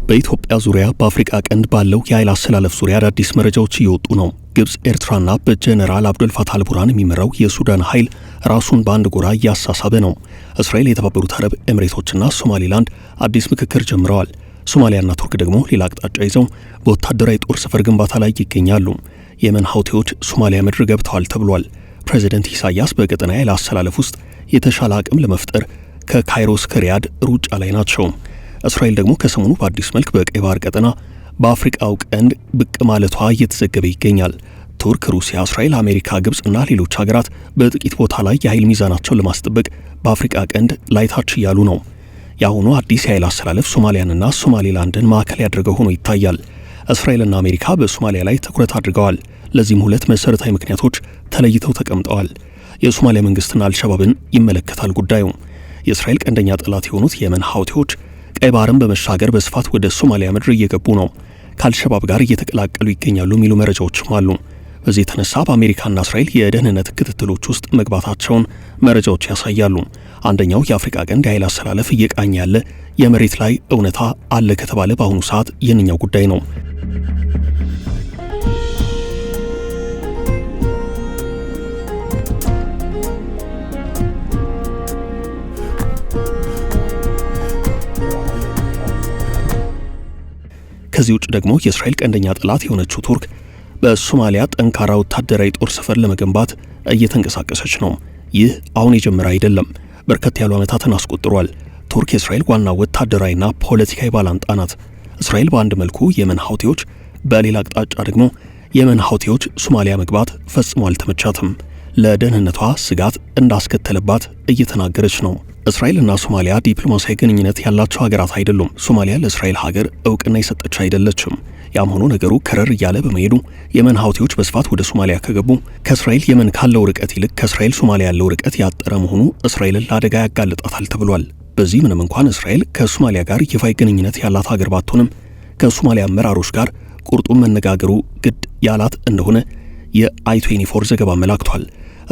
በኢትዮጵያ ዙሪያ በአፍሪካ ቀንድ ባለው የኃይል አሰላለፍ ዙሪያ አዳዲስ መረጃዎች እየወጡ ነው። ግብጽ፣ ኤርትራና በጀነራል አብዱልፈታህ አልቡርሃን የሚመራው የሱዳን ኃይል ራሱን በአንድ ጎራ እያሳሳበ ነው። እስራኤል፣ የተባበሩት አረብ ኤምሬቶችና ሶማሊላንድ አዲስ ምክክር ጀምረዋል። ሶማሊያና ቱርክ ደግሞ ሌላ አቅጣጫ ይዘው በወታደራዊ ጦር ሰፈር ግንባታ ላይ ይገኛሉ። የመን ሀውቲዎች ሶማሊያ ምድር ገብተዋል ተብሏል። ፕሬዚደንት ኢሳያስ በቀጠና የኃይል አሰላለፍ ውስጥ የተሻለ አቅም ለመፍጠር ከካይሮ እስከ ሪያድ ሩጫ ላይ ናቸው። እስራኤል ደግሞ ከሰሞኑ በአዲስ መልክ በቀይ ባህር ቀጠና በአፍሪካው ቀንድ ብቅ ማለቷ እየተዘገበ ይገኛል። ቱርክ፣ ሩሲያ፣ እስራኤል፣ አሜሪካ፣ ግብጽና ሌሎች ሀገራት በጥቂት ቦታ ላይ የኃይል ሚዛናቸውን ለማስጠበቅ በአፍሪካ ቀንድ ላይታች እያሉ ነው። የአሁኑ አዲስ የኃይል አሰላለፍ ሶማሊያንና ሶማሌላንድን ማዕከል ያደረገ ሆኖ ይታያል። እስራኤልና አሜሪካ በሶማሊያ ላይ ትኩረት አድርገዋል። ለዚህም ሁለት መሰረታዊ ምክንያቶች ተለይተው ተቀምጠዋል። የሶማሊያ መንግስትና አልሸባብን ይመለከታል ጉዳዩ። የእስራኤል ቀንደኛ ጠላት የሆኑት የመን ሀውቲዎች ቀይ ባህርን በመሻገር በስፋት ወደ ሶማሊያ ምድር እየገቡ ነው። ከአልሸባብ ጋር እየተቀላቀሉ ይገኛሉ የሚሉ መረጃዎችም አሉ። በዚህ የተነሳ በአሜሪካና እስራኤል የደህንነት ክትትሎች ውስጥ መግባታቸውን መረጃዎች ያሳያሉ። አንደኛው የአፍሪካ ቀንድ የኃይል አሰላለፍ እየቃኘ ያለ የመሬት ላይ እውነታ አለ ከተባለ በአሁኑ ሰዓት ይህንኛው ጉዳይ ነው። ከዚህ ውጭ ደግሞ የእስራኤል ቀንደኛ ጠላት የሆነችው ቱርክ በሶማሊያ ጠንካራ ወታደራዊ ጦር ሰፈር ለመገንባት እየተንቀሳቀሰች ነው። ይህ አሁን የጀመረ አይደለም፣ በርከት ያሉ ዓመታትን አስቆጥሯል። ቱርክ የእስራኤል ዋና ወታደራዊና ፖለቲካዊ ባላንጣ ናት። እስራኤል በአንድ መልኩ የመን ሀውቲዎች፣ በሌላ አቅጣጫ ደግሞ የመን ሀውቲዎች ሶማሊያ መግባት ፈጽሞ አልተመቻትም። ለደህንነቷ ስጋት እንዳስከተለባት እየተናገረች ነው። እስራኤልና ሶማሊያ ዲፕሎማሲያዊ ግንኙነት ያላቸው ሀገራት አይደሉም። ሶማሊያ ለእስራኤል ሀገር እውቅና የሰጠች አይደለችም። ያም ሆኖ ነገሩ ከረር እያለ በመሄዱ የመን ሀውቲዎች በስፋት ወደ ሶማሊያ ከገቡ ከእስራኤል የመን ካለው ርቀት ይልቅ ከእስራኤል ሶማሊያ ያለው ርቀት ያጠረ መሆኑ እስራኤልን ለአደጋ ያጋልጣታል ተብሏል። በዚህ ምንም እንኳን እስራኤል ከሶማሊያ ጋር ይፋዊ ግንኙነት ያላት ሀገር ባትሆንም ከሶማሊያ አመራሮች ጋር ቁርጡን መነጋገሩ ግድ ያላት እንደሆነ የአይ24 ዘገባ አመላክቷል።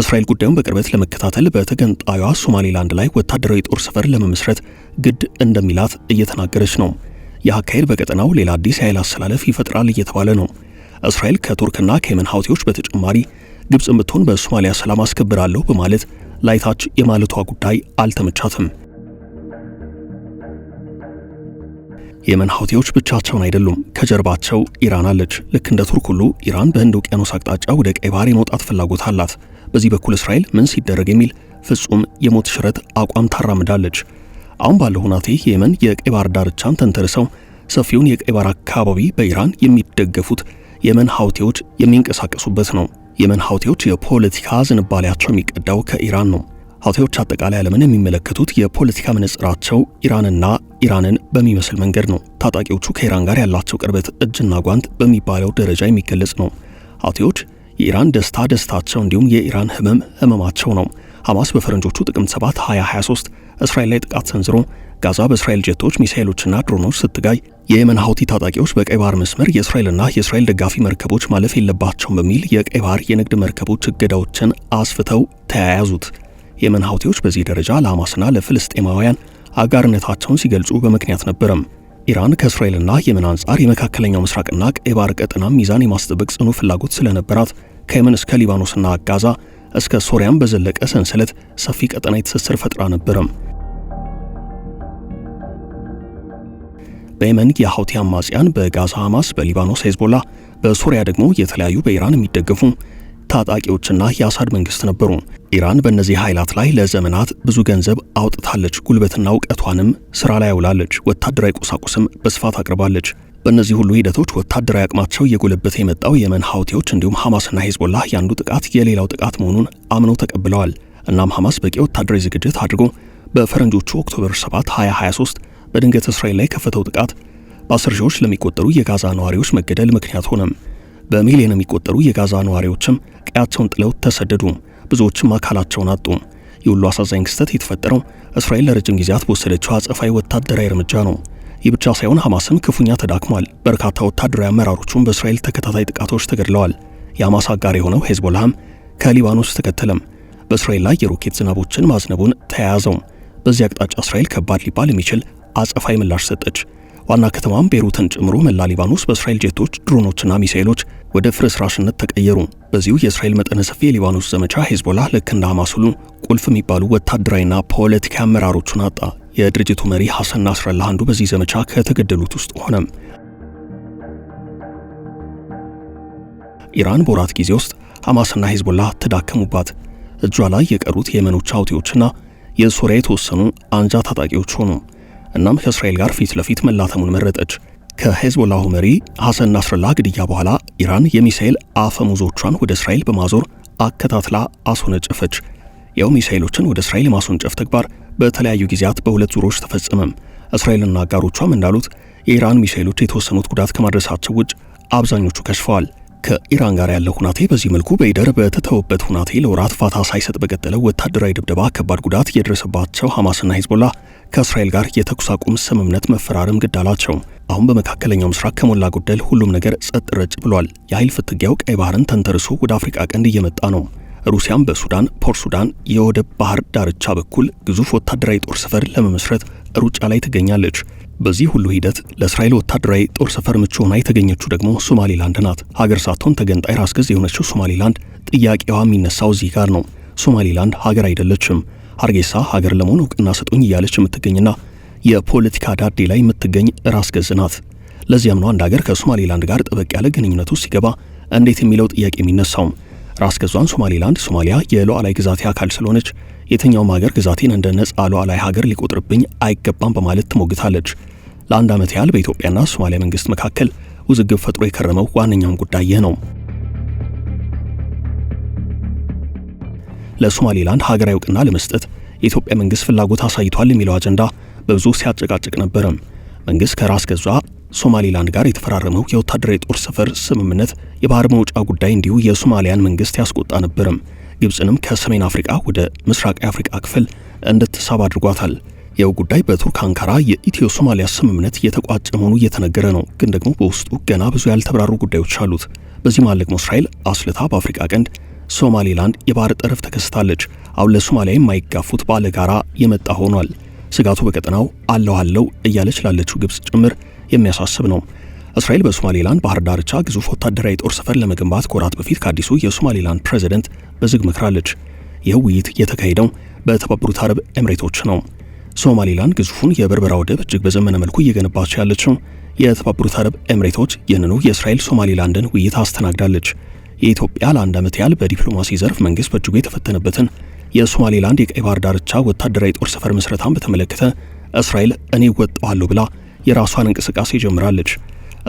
እስራኤል ጉዳዩን በቅርበት ለመከታተል በተገንጣዩዋ ሶማሌላንድ ላይ ወታደራዊ ጦር ሰፈር ለመመስረት ግድ እንደሚላት እየተናገረች ነው። ይህ አካሄድ በቀጠናው ሌላ አዲስ የኃይል አሰላለፍ ይፈጥራል እየተባለ ነው። እስራኤል ከቱርክና ከየመን ሀውቲዎች በተጨማሪ ግብጽን ብትሆን በሶማሊያ ሰላም አስከብራለሁ በማለት ላይታች የማለቷ ጉዳይ አልተመቻትም። የመን ሀውቲዎች ብቻቸውን አይደሉም፣ ከጀርባቸው ኢራን አለች። ልክ እንደ ቱርክ ሁሉ ኢራን በህንድ ውቅያኖስ አቅጣጫ ወደ ቀይ ባህር የመውጣት ፍላጎት አላት። በዚህ በኩል እስራኤል ምን ሲደረግ የሚል ፍጹም የሞት ሽረት አቋም ታራምዳለች። አሁን ባለው ሁናቴ የመን የቀይ ባህር ዳርቻን ተንተርሰው ሰፊውን የቀይ ባህር አካባቢ በኢራን የሚደገፉት የመን ሀውቲዎች የሚንቀሳቀሱበት ነው። የመን ሀውቲዎች የፖለቲካ ዝንባሌያቸው የሚቀዳው ከኢራን ነው። ሀውቲዎች አጠቃላይ ዓለምን የሚመለከቱት የፖለቲካ መነጽራቸው ኢራንን በሚመስል መንገድ ነው። ታጣቂዎቹ ከኢራን ጋር ያላቸው ቅርበት እጅና ጓንት በሚባለው ደረጃ የሚገለጽ ነው። ሀውቲዎች የኢራን ደስታ ደስታቸው፣ እንዲሁም የኢራን ህመማቸው ነው። ሐማስ በፈረንጆቹ ጥቅምት 7 2023 እስራኤል ላይ ጥቃት ሰንዝሮ ጋዛ በእስራኤል ጀቶች፣ ሚሳኤሎችና ድሮኖች ስትጋይ የየመን ሀውቲ ታጣቂዎች በቀይ ባህር መስመር የእስራኤልና የእስራኤል ደጋፊ መርከቦች ማለፍ የለባቸውም በሚል የቀይ ባህር የንግድ መርከቦች እገዳዎችን አስፍተው ተያያዙት። የየመን ሀውቲዎች በዚህ ደረጃ ለሐማስና ለፍልስጤማውያን አጋርነታቸውን ሲገልጹ በምክንያት ነበረም። ኢራን ከእስራኤልና የመን አንጻር የመካከለኛው ምስራቅና ቀይ ባህር ቀጠና ሚዛን የማስጠበቅ ጽኑ ፍላጎት ስለነበራት ከየመን እስከ ሊባኖስና ጋዛ እስከ ሶሪያም በዘለቀ ሰንሰለት ሰፊ ቀጠና ትስስር ፈጥራ ነበረም። በየመን የሀውቲ አማጽያን፣ በጋዛ ሐማስ፣ በሊባኖስ ሄዝቦላ፣ በሶሪያ ደግሞ የተለያዩ በኢራን የሚደገፉ ታጣቂዎችና የአሳድ መንግስት ነበሩ። ኢራን በእነዚህ ኃይላት ላይ ለዘመናት ብዙ ገንዘብ አውጥታለች። ጉልበትና እውቀቷንም ስራ ላይ አውላለች። ወታደራዊ ቁሳቁስም በስፋት አቅርባለች። በእነዚህ ሁሉ ሂደቶች ወታደራዊ አቅማቸው እየጎለበተ የመጣው የመን ሀውቲዎች እንዲሁም ሐማስና ሄዝቦላ ያንዱ ጥቃት የሌላው ጥቃት መሆኑን አምነው ተቀብለዋል። እናም ሐማስ በቂ ወታደራዊ ዝግጅት አድርጎ በፈረንጆቹ ኦክቶበር 7 2023 በድንገት እስራኤል ላይ ከፈተው ጥቃት በ10 ሺዎች ለሚቆጠሩ የጋዛ ነዋሪዎች መገደል ምክንያት ሆነም። በሚሊዮን የሚቆጠሩ የጋዛ ነዋሪዎችም ቀያቸውን ጥለው ተሰደዱ። ብዙዎችም አካላቸውን አጡ። የሁሉ አሳዛኝ ክስተት የተፈጠረው እስራኤል ለረጅም ጊዜያት በወሰደችው አጸፋዊ ወታደራዊ እርምጃ ነው። ይህ ብቻ ሳይሆን ሐማስም ክፉኛ ተዳክሟል። በርካታ ወታደራዊ አመራሮቹም በእስራኤል ተከታታይ ጥቃቶች ተገድለዋል። የሐማስ አጋር የሆነው ሄዝቦላህም ከሊባኖስ ተከተለም። በእስራኤል ላይ የሮኬት ዝናቦችን ማዝነቡን ተያያዘው። በዚህ አቅጣጫ እስራኤል ከባድ ሊባል የሚችል አጸፋዊ ምላሽ ሰጠች። ዋና ከተማም ቤሩትን ጨምሮ መላ ሊባኖስ በእስራኤል ጄቶች፣ ድሮኖችና ሚሳኤሎች ወደ ፍርስራሽነት ተቀየሩ። በዚሁ የእስራኤል መጠነ ሰፊ የሊባኖስ ዘመቻ ሄዝቦላ ልክ እንደ ሐማስ ሁሉ ቁልፍ የሚባሉ ወታደራዊና ፖለቲካዊ አመራሮቹን አጣ። የድርጅቱ መሪ ሐሰን ናስረላህ አንዱ በዚህ ዘመቻ ከተገደሉት ውስጥ ሆነ። ኢራን በወራት ጊዜ ውስጥ ሐማስና ሄዝቦላ ተዳከሙባት። እጇ ላይ የቀሩት የየመኖች ሐውቲዎችና የሶሪያ የተወሰኑ አንጃ ታጣቂዎች ሆኑ። እናም ከእስራኤል ጋር ፊት ለፊት መላተሙን መረጠች። ከሄዝቦላሁ መሪ ሐሰን ናስረላህ ግድያ በኋላ ኢራን የሚሳኤል አፈሙዞቿን ወደ እስራኤል በማዞር አከታትላ አስወነጨፈች። ያው ሚሳኤሎችን ወደ እስራኤል የማስወንጨፍ ተግባር በተለያዩ ጊዜያት በሁለት ዙሮች ተፈጸመም። እስራኤልና አጋሮቿም እንዳሉት የኢራን ሚሳኤሎች የተወሰኑት ጉዳት ከማድረሳቸው ውጭ አብዛኞቹ ከሽፈዋል። ከኢራን ጋር ያለው ሁናቴ በዚህ መልኩ በይደር በተተወበት ሁናቴ ለወራት ፋታ ሳይሰጥ በቀጠለው ወታደራዊ ድብደባ ከባድ ጉዳት የደረሰባቸው ሐማስና ሄዝቦላ ከእስራኤል ጋር የተኩስ አቁም ስምምነት መፈራረም ግድ አላቸው። አሁን በመካከለኛው ምስራቅ ከሞላ ጎደል ሁሉም ነገር ጸጥ ረጭ ብሏል። የኃይል ፍትጊያው ቀይ ባህርን ተንተርሶ ወደ አፍሪካ ቀንድ እየመጣ ነው። ሩሲያም በሱዳን ፖርት ሱዳን የወደብ ባህር ዳርቻ በኩል ግዙፍ ወታደራዊ ጦር ሰፈር ለመመስረት ሩጫ ላይ ትገኛለች። በዚህ ሁሉ ሂደት ለእስራኤል ወታደራዊ ጦር ሰፈር ምቹ ሆና የተገኘችው ደግሞ ሶማሊላንድ ናት። ሀገር ሳትሆን ተገንጣይ ራስ ገዝ የሆነችው ሶማሊላንድ ጥያቄዋ የሚነሳው እዚህ ጋር ነው። ሶማሊላንድ ሀገር አይደለችም። ሀርጌሳ ሀገር ለመሆን እውቅና ስጡኝ እያለች የምትገኝና የፖለቲካ ዳዴ ላይ የምትገኝ ራስ ገዝ ናት። ለዚያም ነው አንድ ሀገር ከሶማሊላንድ ጋር ጠበቅ ያለ ግንኙነት ውስጥ ሲገባ እንዴት የሚለው ጥያቄ የሚነሳው። ራስ ገዟን ሶማሊላንድ ሶማሊያ የሉዓላዊ ግዛቴ አካል ስለሆነች የትኛውም ሀገር ግዛቴን እንደ ነጻ ሉዓላዊ ሀገር ሊቆጥርብኝ አይገባም በማለት ትሞግታለች። ለአንድ ዓመት ያህል በኢትዮጵያና ሶማሊያ መንግስት መካከል ውዝግብ ፈጥሮ የከረመው ዋነኛውም ጉዳይ ይህ ነው። ለሶማሊላንድ ሀገራዊ እውቅና ለመስጠት የኢትዮጵያ መንግስት ፍላጎት አሳይቷል የሚለው አጀንዳ በብዙ ሲያጨቃጭቅ ነበረም። መንግስት ከራስ ገዟ ሶማሊላንድ ጋር የተፈራረመው የወታደራዊ ጦር ሰፈር ስምምነት የባህር መውጫ ጉዳይ እንዲሁ የሶማሊያን መንግስት ያስቆጣ ነበርም። ግብፅንም ከሰሜን አፍሪካ ወደ ምስራቃዊ አፍሪካ ክፍል እንድትሳብ አድርጓታል። ይኸው ጉዳይ በቱርክ አንካራ የኢትዮ ሶማሊያ ስምምነት የተቋጨ መሆኑ እየተነገረ ነው። ግን ደግሞ በውስጡ ገና ብዙ ያልተብራሩ ጉዳዮች አሉት። በዚህ መሃል ደግሞ እስራኤል አስልታ በአፍሪካ ቀንድ ሶማሊላንድ የባህር ጠረፍ ተከስታለች። አሁን ለሶማሊያ የማይጋፉት ባለጋራ የመጣ ሆኗል። ስጋቱ በቀጠናው አለው እያለች ላለችው ግብፅ ጭምር የሚያሳስብ ነው። እስራኤል በሶማሊላንድ ባህር ዳርቻ ግዙፍ ወታደራዊ ጦር ሰፈር ለመገንባት ከወራት በፊት ከአዲሱ የሶማሊላንድ ፕሬዝዳንት በዝግ መክራለች። ይህ ውይይት የተካሄደው በተባበሩት አረብ ኤምሬቶች ነው። ሶማሊላንድ ግዙፉን የበርበራ ወደብ እጅግ በዘመነ መልኩ እየገነባች ያለችው የተባበሩት አረብ ኤምሬቶች ይህንኑ የእስራኤል ሶማሊላንድን ውይይት አስተናግዳለች። የኢትዮጵያ ለአንድ ዓመት ያህል በዲፕሎማሲ ዘርፍ መንግስት በእጅጉ የተፈተነበትን የሶማሊላንድ የቀይ ባህር ዳርቻ ወታደራዊ ጦር ሰፈር መስረታን በተመለከተ እስራኤል እኔ እወጣዋለሁ ብላ የራሷን እንቅስቃሴ ጀምራለች።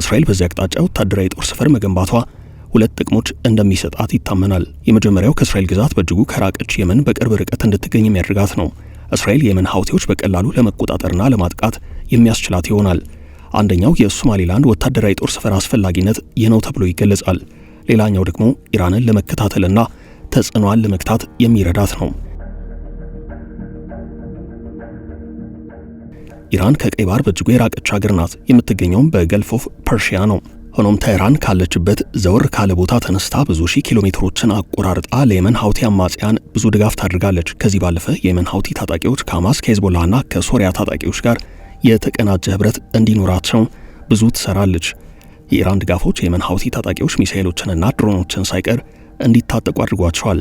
እስራኤል በዚህ አቅጣጫ ወታደራዊ ጦር ሰፈር መገንባቷ ሁለት ጥቅሞች እንደሚሰጣት ይታመናል። የመጀመሪያው ከእስራኤል ግዛት በእጅጉ ከራቀች የመን በቅርብ ርቀት እንድትገኝ የሚያደርጋት ነው። እስራኤል የመን ሐውቲዎች በቀላሉ ለመቆጣጠርና ለማጥቃት የሚያስችላት ይሆናል። አንደኛው የሶማሊላንድ ወታደራዊ ጦር ሰፈር አስፈላጊነት ይህ ነው ተብሎ ይገለጻል። ሌላኛው ደግሞ ኢራንን ለመከታተልና ተጽዕኖዋን ለመግታት የሚረዳት ነው። ኢራን ከቀይ ባህር በእጅጉ የራቀች ሀገር ናት። የምትገኘውም በገልፍ ኦፍ ፐርሺያ ነው። ሆኖም ቴህራን ካለችበት ዘወር ካለ ቦታ ተነስታ ብዙ ሺህ ኪሎ ሜትሮችን አቆራርጣ ለየመን ሐውቲ አማጽያን ብዙ ድጋፍ ታደርጋለች። ከዚህ ባለፈ የየመን ሐውቲ ታጣቂዎች ከሐማስ ከሄዝቦላና ከሶሪያ ታጣቂዎች ጋር የተቀናጀ ህብረት እንዲኖራቸው ብዙ ትሰራለች። የኢራን ድጋፎች የየመን ሐውቲ ታጣቂዎች ሚሳኤሎችንና ድሮኖችን ሳይቀር እንዲታጠቁ አድርጓቸዋል።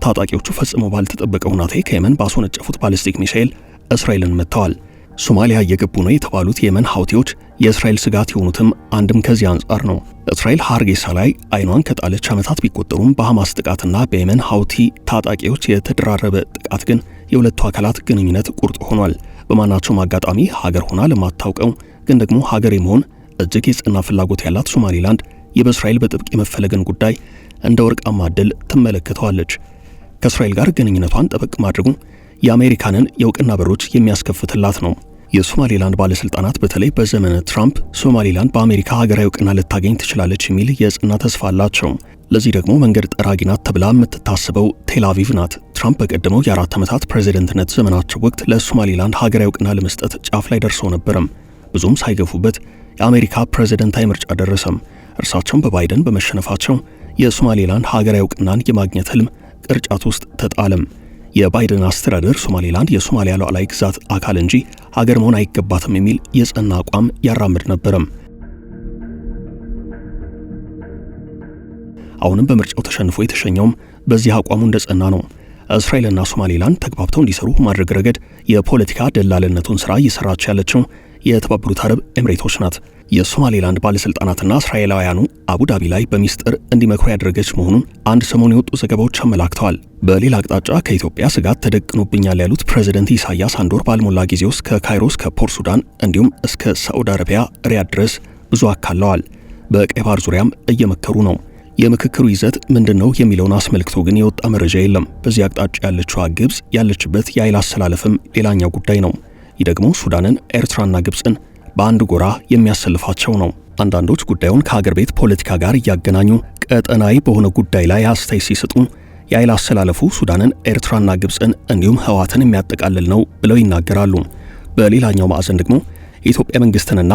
ታጣቂዎቹ ፈጽሞ ባልተጠበቀ ሁናቴ ከየመን ባስወነጨፉት ባሊስቲክ ሚሳኤል እስራኤልን መጥተዋል። ሶማሊያ እየገቡ ነው የተባሉት የየመን ሐውቲዎች የእስራኤል ስጋት የሆኑትም አንድም ከዚህ አንጻር ነው። እስራኤል ሀርጌሳ ላይ አይኗን ከጣለች ዓመታት ቢቆጠሩም በሐማስ ጥቃትና በየመን ሐውቲ ታጣቂዎች የተደራረበ ጥቃት ግን የሁለቱ አካላት ግንኙነት ቁርጥ ሆኗል። በማናቸውም አጋጣሚ ሀገር ሆና ለማታውቀው ግን ደግሞ ሀገር የመሆን እጅግ የጸና ፍላጎት ያላት ሶማሊላንድ በእስራኤል በጥብቅ የመፈለግን ጉዳይ እንደ ወርቃማ ዕድል ትመለከተዋለች። ከእስራኤል ጋር ግንኙነቷን ጠበቅ ማድረጉ የአሜሪካንን የእውቅና በሮች የሚያስከፍትላት ነው። የሶማሊላንድ ባለስልጣናት በተለይ በዘመነ ትራምፕ ሶማሊላንድ በአሜሪካ ሀገራዊ እውቅና ልታገኝ ትችላለች የሚል የጽና ተስፋ አላቸው። ለዚህ ደግሞ መንገድ ጠራጊ ናት ተብላ የምትታስበው ቴል አቪቭ ናት። ትራምፕ በቀደመው የ4 ዓመታት ፕሬዚደንትነት ዘመናቸው ወቅት ለሶማሊላንድ ሀገራዊ እውቅና ለመስጠት ጫፍ ላይ ደርሰው ነበረም። ብዙም ሳይገፉበት የአሜሪካ ፕሬዚደንታዊ ምርጫ ደረሰም። እርሳቸውም በባይደን በመሸነፋቸው የሶማሊላንድ ሀገራዊ እውቅናን የማግኘት ህልም ቅርጫት ውስጥ ተጣለም። የባይደን አስተዳደር ሶማሌላንድ የሶማሊያ ሉዓላዊ ግዛት አካል እንጂ ሀገር መሆን አይገባትም የሚል የጸና አቋም ያራምድ ነበርም። አሁንም በምርጫው ተሸንፎ የተሸኘውም በዚህ አቋሙ እንደጸና ነው። እስራኤልና ሶማሌላንድ ተግባብተው እንዲሰሩ ማድረግ ረገድ የፖለቲካ ደላልነቱን ስራ እየሰራች ያለችው የተባበሩት አረብ ኤምሬቶች ናት። የሶማሌላንድ ባለስልጣናትና እስራኤላውያኑ አቡዳቢ ላይ በሚስጥር እንዲመክሩ ያደረገች መሆኑን አንድ ሰሞን የወጡ ዘገባዎች አመላክተዋል። በሌላ አቅጣጫ ከኢትዮጵያ ስጋት ተደቅኖብኛል ያሉት ፕሬዝዳንት ኢሳያስ አንድ ወር ባልሞላ ጊዜ ውስጥ ከካይሮ እስከ ፖርት ሱዳን እንዲሁም እስከ ሳዑዲ አረቢያ ሪያድ ድረስ ብዙ አካለዋል። በቀይ ባህር ዙሪያም እየመከሩ ነው። የምክክሩ ይዘት ምንድነው የሚለውን አስመልክቶ ግን የወጣ መረጃ የለም። በዚህ አቅጣጫ ያለችው ግብጽ ያለችበት የኃይል አሰላለፍም ሌላኛው ጉዳይ ነው። ይህ ደግሞ ሱዳንን፣ ኤርትራና ግብጽን በአንድ ጎራ የሚያሰልፋቸው ነው። አንዳንዶች ጉዳዩን ከሀገር ቤት ፖለቲካ ጋር እያገናኙ ቀጠናዊ በሆነ ጉዳይ ላይ አስተያየት ሲሰጡ የኃይል አሰላለፉ ሱዳንን፣ ኤርትራና ግብጽን እንዲሁም ህወሓትን የሚያጠቃልል ነው ብለው ይናገራሉ። በሌላኛው ማዕዘን ደግሞ የኢትዮጵያ መንግስትንና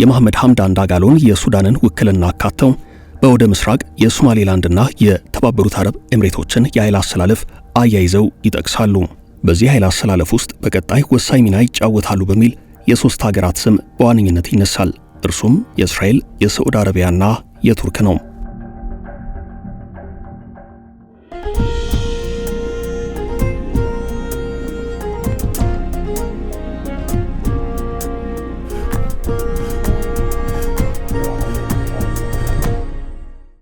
የመሐመድ ሐምዳን ዳጋሎን የሱዳንን ውክልና አካተው በወደ ምስራቅ የሶማሌላንድና የተባበሩት አረብ ኤምሬቶችን የኃይል አሰላለፍ አያይዘው ይጠቅሳሉ። በዚህ ኃይል አሰላለፍ ውስጥ በቀጣይ ወሳኝ ሚና ይጫወታሉ በሚል የሶስት ሀገራት ስም በዋነኝነት ይነሳል። እርሱም የእስራኤል፣ የሳዑዲ አረቢያና የቱርክ ነው።